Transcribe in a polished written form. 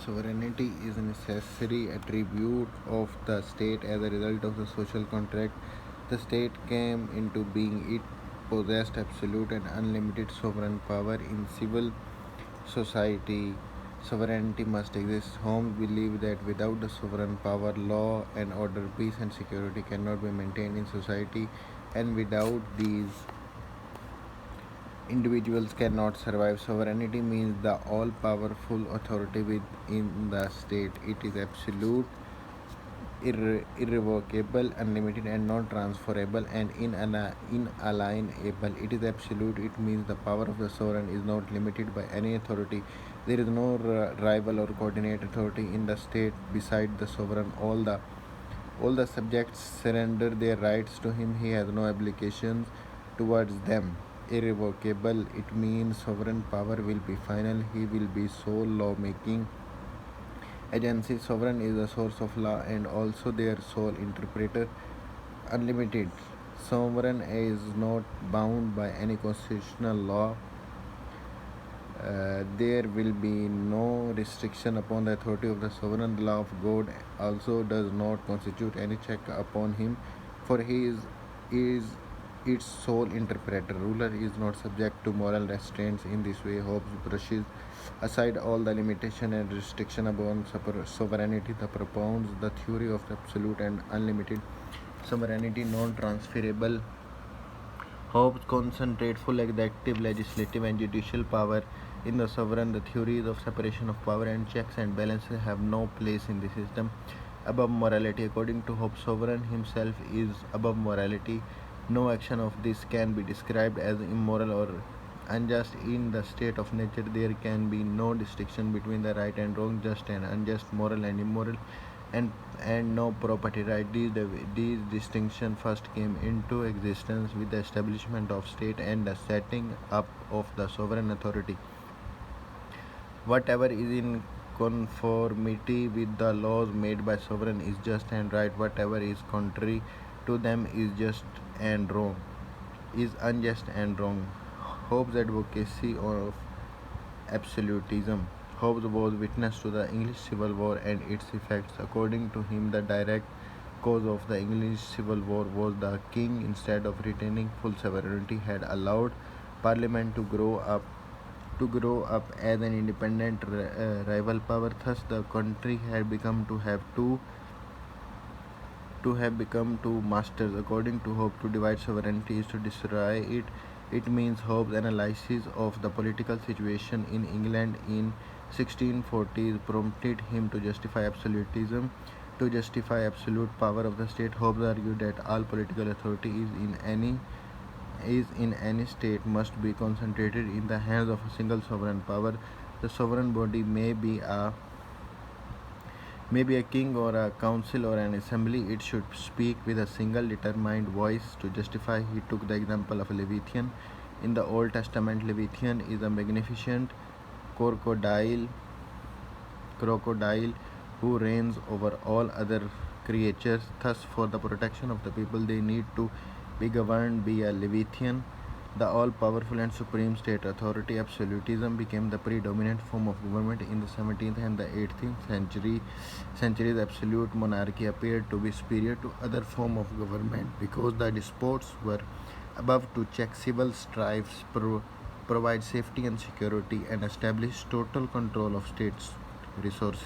Sovereignty is a necessary attribute of the state as a result of the social contract. The state came into being. It possessed absolute and unlimited sovereign power in civil society. Sovereignty must exist. Hobbes believe that without the sovereign power, law and order, peace and security cannot be maintained in society, and without these, individuals cannot survive. Sovereignty means the all powerful authority within the state. It is absolute, irrevocable, unlimited, and non transferable and inalienable. It is absolute. It means the power of the sovereign is not limited by any authority. There is no rival or coordinate authority in the state beside the sovereign. All the subjects surrender their rights to him. He has no obligations towards them. Irrevocable, it means sovereign power will be final. He will be sole lawmaking agency. Sovereign is the source of law and also their sole interpreter. Unlimited, sovereign is not bound by any constitutional law. There will be no restriction upon the authority of the sovereign. The law of God also does not constitute any check upon him, for he is its sole interpreter. Ruler is not subject to moral restraints. In this way, Hobbes brushes aside all the limitation and restriction upon sovereignty. The propounds the theory of absolute and unlimited sovereignty, non-transferable. Hobbes concentrate full executive, legislative, and judicial power in the sovereign. The theories of separation of power and checks and balances have no place in the system. Above morality, according to Hobbes, sovereign himself is above morality. No action of this can be described as immoral or unjust. In the state of nature, there can be no distinction between the right and wrong, just and unjust, moral and immoral, and no property right. These distinctions first came into existence with the establishment of state and the setting up of the sovereign authority. Whatever is in conformity with the laws made by sovereign is just and right. Whatever is contrary to them is unjust and wrong. Hobbes' advocacy of absolutism. Hobbes was witness to the English Civil War and its effects. According to him, the direct cause of the English Civil War was the king, instead of retaining full sovereignty, had allowed Parliament to grow up as an independent rival power. Thus, the country had become two masters. According to Hobbes, to divide sovereignty is to destroy it. It means Hobbes' analysis of the political situation in England in 1640s prompted him to justify absolutism. To justify absolute power of the state, Hobbes argued that all political authority is in any state must be concentrated in the hands of a single sovereign power. The sovereign body may be a king or a council or an assembly. It should speak with a single determined voice. To justify, he took the example of Leviathan. In the Old Testament, Leviathan is a magnificent crocodile who reigns over all other creatures. Thus, for the protection of the people, they need to be governed by a Leviathan. The all-powerful and supreme state authority. Absolutism became the predominant form of government in the 17th and the 18th centuries. Absolute monarchy appeared to be superior to other forms of government because the despots were above to check civil strifes, provide safety and security, and establish total control of states' resources.